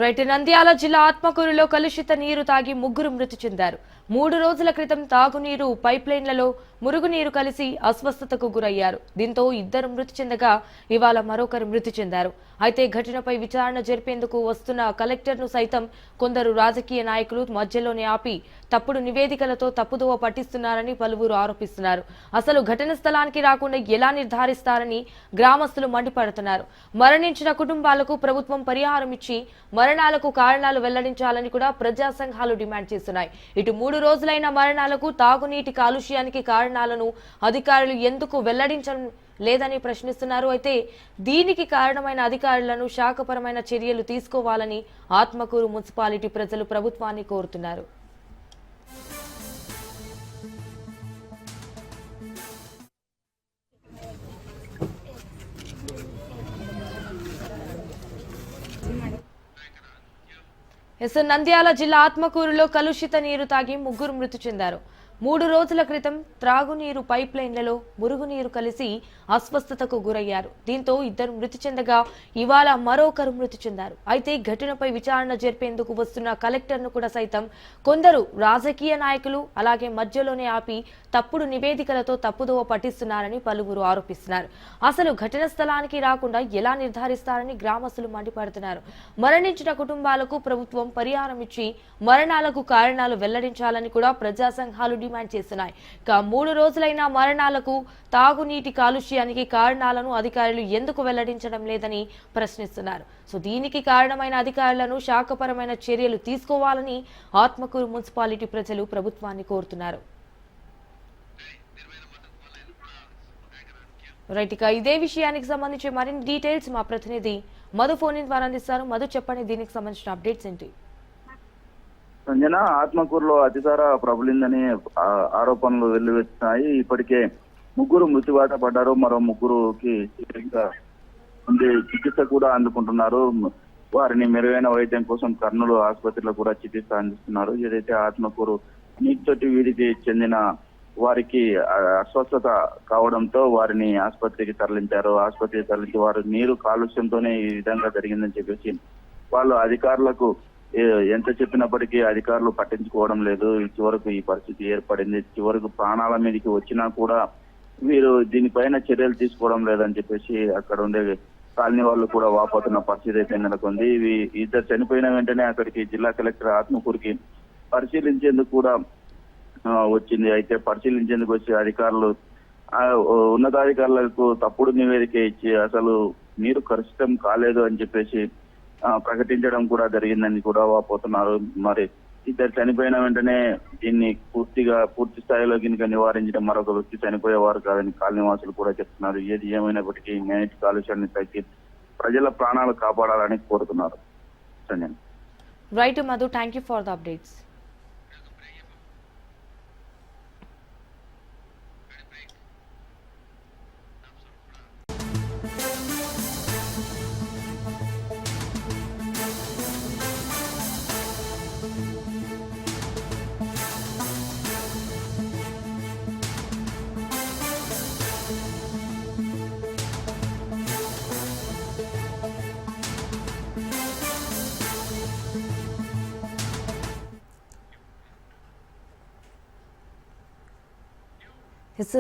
Right Nandyal జిల్లా ఆత్మకూరులో కలుషిత నీరు తాగి ముగ్గురు మృతి చెందారు. 3 రోజుల క్రితం తాగునీరు పైప్లైన్లలో మురుగునీరు కలిసి అస్వస్థతకు గురయ్యారు. దీంతో ఇద్దరు మృతి చెందగా ఇవాళ మరొకరు మృతి చెందారు. అయితే ఘటనపై విచారణ జరిపేందుకు వస్తున్న కలెక్టర్ను సైతం కొందరు రాజకీయ నాయకులు మధ్యలోనే ఆపి తప్పుడు నివేదికలతో తప్పుదోవ పట్టిస్తున్నారని పలువురు ఆరోపిస్తున్నారు. అసలు ఘటన స్థలానికి రాకుండా ఎలా నిర్ధారిస్తారని గ్రామస్తులు మండిపడుతున్నారు. మరణించిన కుటుంబాలకు ప్రభుత్వం పరిహారం ఇచ్చి మరణాలకు కారణాలు వెల్లడించాలని కూడా ప్రజా సంఘాలు డిమాండ్ చేస్తున్నాయి. ఇటు 3 రోజులైన మరణాలకు తాగునీటి కాలుష్యానికి కారణాలను అధికారులు ఎందుకు వెల్లడించడం లేదని ప్రశ్నిస్తున్నారు. అయితే దీనికి కారణమైన అధికారులను శాఖపరమైన చర్యలు తీసుకోవాలని ఆత్మకూరు మున్సిపాలిటీ ప్రజలు ప్రభుత్వాన్ని కోరుతున్నారు. నంద్యాల జిల్లా ఆత్మకూరులో కలుషిత నీరు తాగి ముగ్గురు మృతి చెందారు. 3 రోజుల క్రితం త్రాగునీరు పైప్లైన్లలో మురుగునీరు కలిసి అస్వస్థతకు గురయ్యారు. దీంతో ఇద్దరు మృతి చెందగా ఇవాళ మరొకరు మృతి చెందారు. అయితే ఘటనపై విచారణ జరిపేందుకు వస్తున్న కలెక్టర్ను కూడా సైతం కొందరు రాజకీయ నాయకులు అలాగే మధ్యలోనే ఆపి తప్పుడు నివేదికలతో తప్పుదోవ పట్టిస్తున్నారని పలువురు ఆరోపిస్తున్నారు. అసలు ఘటన స్థలానికి రాకుండా ఎలా నిర్ధారిస్తారని గ్రామస్తులు మండిపడుతున్నారు. మరణించిన కుటుంబాలకు ప్రభుత్వం పరిహారం ఇచ్చి మరణాలకు కారణాలు వెల్లడించాలని కూడా ప్రజా సంఘాలు డిమాండ్ చేస్తున్నాయి. 3 రోజులైన మరణాలకు తాగునీటి కాలుష్యానికి కారణాలను అధికారులు ఎందుకు వెల్లడించడం లేదని ప్రశ్నిస్తున్నారు. సో దీనికి కారణమైన అధికారులను శాఖపరమైన చర్యలు తీసుకోవాలని ఆత్మకూరు మున్సిపాలిటీ ప్రజలు ప్రభుత్వాన్ని కోరుతున్నారు. రైట్, ఇక ఇదే విషయానికి సంబంధించి మరిన్ని డీటెయిల్స్ మా ప్రతినిధి మధు ఫోన్ ద్వారా అందిస్తారు. మధు, చెప్పండి, దీనికి సంబంధించిన అప్డేట్స్ ఏంటి? సంజన, ఆత్మకూరులో అతిసార ప్రబలిందని ఆరోపణలు వెల్లువెత్తాయి. ఇప్పటికే 3 మృత్యువాత పడ్డారు. మరో 3కి చికిత్స కూడా అందుకుంటున్నారు. వారిని మెరుగైన వైద్యం కోసం కర్నూలు ఆసుపత్రిలో కూడా చికిత్స అందిస్తున్నారు. ఏదైతే ఆత్మకూరు నీటి తొట్టి వీధికి చెందిన వారికి అస్వస్థత కావడంతో వారిని ఆసుపత్రికి తరలించారు. ఆసుపత్రికి తరలించి వారు నీరు కాలుష్యంతోనే ఈ విధంగా జరిగిందని చెప్పేసి వాళ్ళు అధికారులకు ఎంత చెప్పినప్పటికీ అధికారులు పట్టించుకోవడం లేదు. చివరకు ఈ పరిస్థితి ఏర్పడింది. చివరకు ప్రాణాల మీదకి వచ్చినా కూడా వీరు దీనిపైన చర్యలు తీసుకోవడం లేదని చెప్పేసి అక్కడ ఉండే కాలనీ వాళ్ళు కూడా వాపోతున్న పరిస్థితి అయితే నెలకొంది. ఇద్దరు చనిపోయిన వెంటనే అక్కడికి జిల్లా కలెక్టర్ ఆత్మకూరుకి పరిశీలించేందుకు కూడా వచ్చింది. అయితే పరిశీలించేందుకు వచ్చే అధికారులు ఉన్నతాధికారులకు తప్పుడు నివేదిక ఇచ్చి అసలు నీరు కలుషితం కాలేదు అని చెప్పేసి ప్రకటించడం కూడా జరిగిందని కూడా వాపోతున్నారు. మరి ఇద్దరు చనిపోయిన వెంటనే దీన్ని పూర్తి స్థాయిలో గినక నివారించడం మరొక వ్యక్తి చనిపోయేవారు కాదని కాలనీవాసులు కూడా చెప్తున్నారు. ఏది ఏమైనప్పటికీ నీటి కాలుష్యాన్ని తగ్గి ప్రజల ప్రాణాలు కాపాడాలని కోరుతున్నారు. Right Madhu, thank you for the updates.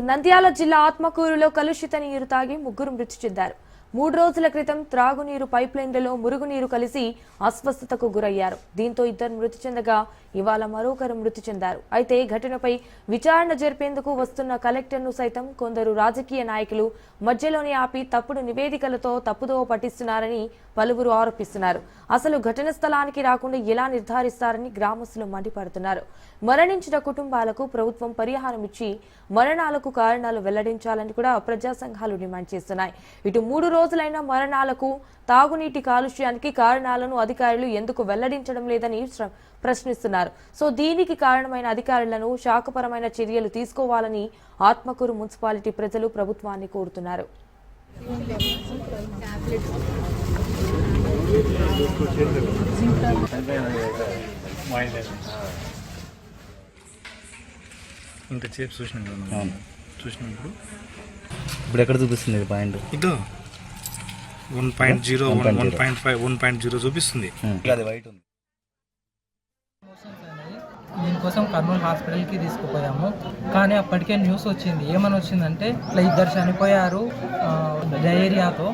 Nandyal జిల్లా ఆత్మకూరులో కలుషిత నీరు తాగి ముగ్గురు మృతి చెందారు. 3 రోజుల క్రితం త్రాగునీరు పైప్లైన్లలో మురుగునీరు కలిసి అస్వస్థతకు గురయ్యారు. దీంతో ఇద్దరు మృతి చెందగా ఇవాళ మరొకరు మృతి చెందారు. అయితే ఘటనపై విచారణ జరిపేందుకు వస్తున్న కలెక్టర్ను సైతం కొందరు రాజకీయ నాయకులు మధ్యలోనే ఆపి తప్పుడు నివేదికలతో తప్పుదోవ పట్టిస్తున్నారని పలువురు ఆరోపిస్తున్నారు. అసలు ఘటన స్థలానికి రాకుండా ఎలా నిర్ధారిస్తారని గ్రామస్తులు మండిపడుతున్నారు. మరణించిన కుటుంబాలకు ప్రభుత్వం పరిహారం ఇచ్చి మరణాలకు కారణాలు వెల్లడించాలని కూడా ప్రజా సంఘాలు డిమాండ్ చేస్తున్నాయి. ఇటు 3 రోజులైన మరణాలకు తాగునీటి కాలుష్యానికి కారణాలను అధికారులు ఎందుకు వెల్లడించడం లేదని ప్రశ్నిస్తున్నారు. సో దీనికి కారణమైన అధికారులను శాఖపరమైన చర్యలు తీసుకోవాలని ఆత్మకూరు మున్సిపాలిటీ ప్రజలు ప్రభుత్వాన్ని కోరుతున్నారు. ఇంతసేపు చూసినప్పుడు ఇప్పుడు ఎక్కడ చూపిస్తుంది పాయింట్? ఇదో 1.0 1.5 1.0 చూపిస్తుంది. అది వైట్ ఉంది. దీనికోసం కర్నూలు హాస్పిటల్కి తీసుకుపోయాము. కానీ అప్పటికే న్యూస్ వచ్చింది. ఏమని వచ్చిందంటే ఇట్లా 2 చనిపోయారు డయేరియాతో,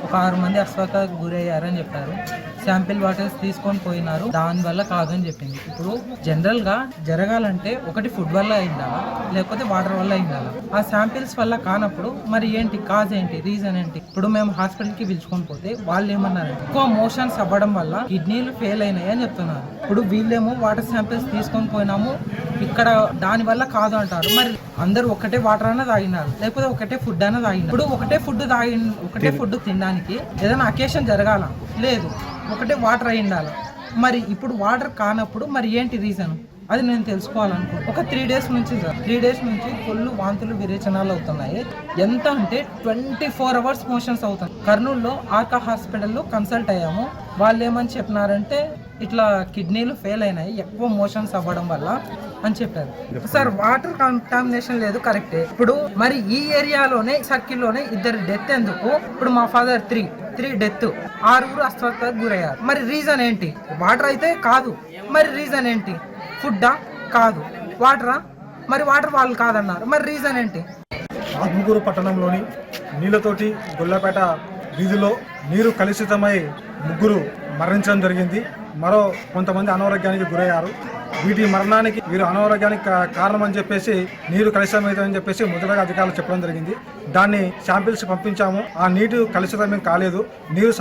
ఒక 6 మంది అస్వస్థతకు గురయ్యారని చెప్పారు. శాంపిల్ వాటర్స్ తీసుకొని పోయినారు, దానివల్ల కాదని చెప్పింది. ఇప్పుడు జనరల్గా జరగాలంటే ఒకటి ఫుడ్ వల్ల అయిండాలా, లేకపోతే వాటర్ వల్ల అయిండాలా. ఆ శాంపిల్స్ వల్ల కానప్పుడు మరి ఏంటి కాజ్ ఏంటి, రీజన్ ఏంటి? ఇప్పుడు మేము హాస్పిటల్కి పిలుచుకొని పోతే వాళ్ళు ఏమన్నారు, ఎక్కువ మోషన్స్ అవ్వడం వల్ల కిడ్నీలు ఫెయిల్ అయినాయి అని చెప్తున్నారు. ఇప్పుడు వీళ్ళేమో వాటర్ శాంపిల్స్ తీసుకొని పోయినాము, ఇక్కడ దాని వల్ల కాదు అంటారు. మరి అందరూ ఒకటే వాటర్ అన్న తాగినారు, లేకపోతే ఒకటే ఫుడ్ అన్న తాగినారు. ఇప్పుడు ఒకటే ఫుడ్ తినడానికి ఏదైనా అకేషన్ జరగాల, లేదు ఒకటే వాటర్ అయి ఉండాలి. మరి ఇప్పుడు వాటర్ కానప్పుడు మరి ఏంటి రీజన్, అది నేను తెలుసుకోవాలనుకుంటున్నాను. ఒక 3 డేస్ నుంచి సార్, 3 డేస్ నుంచి ఫుల్ వాంతులు విరేచనాలు అవుతున్నాయి. ఎంత అంటే 24 అవర్స్ మోషన్స్ అవుతాయి. కర్నూలులో ఆర్కా హాస్పిటల్లో కన్సల్ట్ అయ్యాము. వాళ్ళు ఏమని చెప్పినారంటే ఇట్లా కిడ్నీలు ఫెయిల్ అయినాయి ఎక్కువ మోషన్స్ అవ్వడం వల్ల అని చెప్పారు. సార్ వాటర్ కంటామినేషన్ లేదు, కరెక్టే. ఇప్పుడు మరి ఈ ఏరియాలోనే సర్కిల్లోనే 2 డెత్ ఎందుకు? ఇప్పుడు మా ఫాదర్ 3 డెత్, 6 అస్వస్థతకు గురయ్యారు. మరి రీజన్ ఏంటి? వాటర్ అయితే కాదు, మరి రీజన్ ఏంటి? ఫుడ్డా? కాదు. వాటరా? మరి వాటర్ వాళ్ళు కాదన్నారు, మరి రీజన్ ఏంటి? ఆత్మకూరు పట్టణంలోని నీళ్లతోటి గొల్లపేట వీధిలో నీరు కలుషితమై 3 మరణించడం జరిగింది. మరో కొంతమంది అనారోగ్యానికి గురయ్యారు. వీటి మరణానికి వీరు అనారోగ్యానికి కారణం అని చెప్పేసి నీరు కలుషితమైందని చెప్పేసి మొదటగా అధికారులు చెప్పడం జరిగింది. దాన్ని శాంపిల్స్ పంపించాము. ఆ నీటి కలుషితమేం కాలేదు, నీరు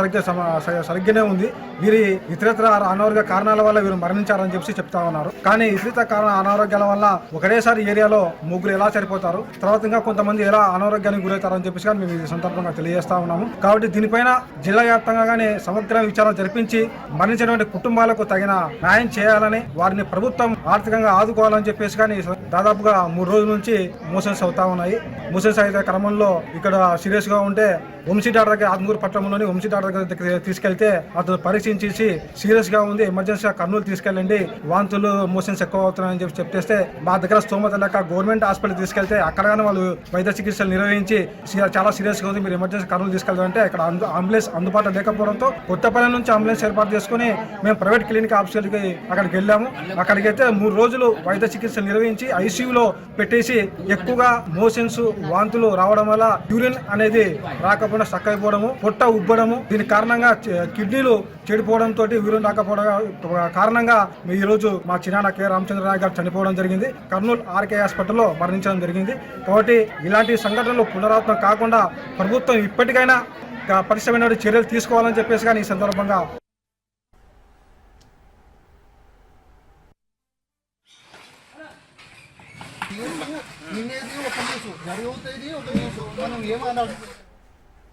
సరిగ్గానే ఉంది. వీరి ఇతరత్ర అనారోగ్య కారణాల వల్ల వీరు మరణించారని చెప్పి చెప్తా ఉన్నారు. కానీ ఇతర అనారోగ్యాల వల్ల ఒకటేసారి ఏరియాలో 3 ఎలా సరిపోతారు, తర్వాత ఇంకా కొంతమంది ఎలా అనారోగ్యానికి గురవుతారని చెప్పేసి కానీ మేము ఈ సందర్భంగా తెలియజేస్తా ఉన్నాము. కాబట్టి దీనిపైన జిల్లా వ్యాప్తంగానే సమగ్ర విచారణ జరిపించి మరణించినటువంటి కుటుంబాలకు తగిన న్యాయం చేయాలని, వారిని ప్రభుత్వం ఆర్థికంగా ఆదుకోవాలని చెప్పేసి కానీ దాదాపుగా 3 రోజుల నుంచి మోషన్స్ అవుతా ఉన్నాయి. మోషన్స్ అయితే క్రమంలో ఇక్కడ సీరియస్ గా ఉంటే వంశీ డాక్టర్ దగ్గర, ఆత్మకూరు పట్టణంలోని వంశీ డాక్టర్ దగ్గర తీసుకెళ్తే అతను పరీక్షించేసి సీరియస్ గా ఉంది, ఎమర్జెన్సీగా కర్నూలు తీసుకెళ్ళండి, వాంతులు మోషన్స్ ఎక్కువ అవుతున్నాయని చెప్పి చెప్పేస్తే మా దగ్గర స్తోమత లేక గవర్నమెంట్ హాస్పిటల్ తీసుకెళ్తే అక్కడగానే వాళ్ళు వైద్య చికిత్సలు నిర్వహించి చాలా సీరియస్ గా ఉంది, మీరు ఎమర్జెన్సీ కర్నూలు తీసుకెళ్తారంటే ఇక్కడ అంబులెన్స్ అందుబాటులో లేకపోవడంతో కొత్తపల్లి నుంచి అంబులెన్స్ ఏర్పాటు చేసుకుని మేము ప్రైవేట్ క్లినిక్ హాస్పిటల్కి అక్కడికి వెళ్ళాము. అక్కడికైతే 3 రోజులు వైద్య చికిత్సలు నిర్వహించి ఐసీయూలో పెట్టేసి ఎక్కువగా మోషన్స్ వాంతులు రావడం వల్ల యూరిన్ అనేది రాకపోవడం, స్టక్ అయిపోవడము, పొట్ట ఉబ్బడము, దీని కారణంగా కిడ్నీలు చెడిపోవడంతో యూరిన్ రాకపోవడం కారణంగా ఈ రోజు మా చిన్నాన్న కె రామచంద్రరావు గారు చనిపోవడం జరిగింది. కర్నూలు ఆర్కే హాస్పిటల్లో మరణించడం జరిగింది. కాబట్టి ఇలాంటి సంఘటనలు పునరావృతం కాకుండా ప్రభుత్వం ఇప్పటికైనా పటిష్టమైన చర్యలు తీసుకోవాలని చెప్పేసి కానీ ఈ సందర్భంగా నిన్నేది ఒక న్యూస్ జరుగుతుంది, ఒక న్యూస్ మనం ఏమన్నా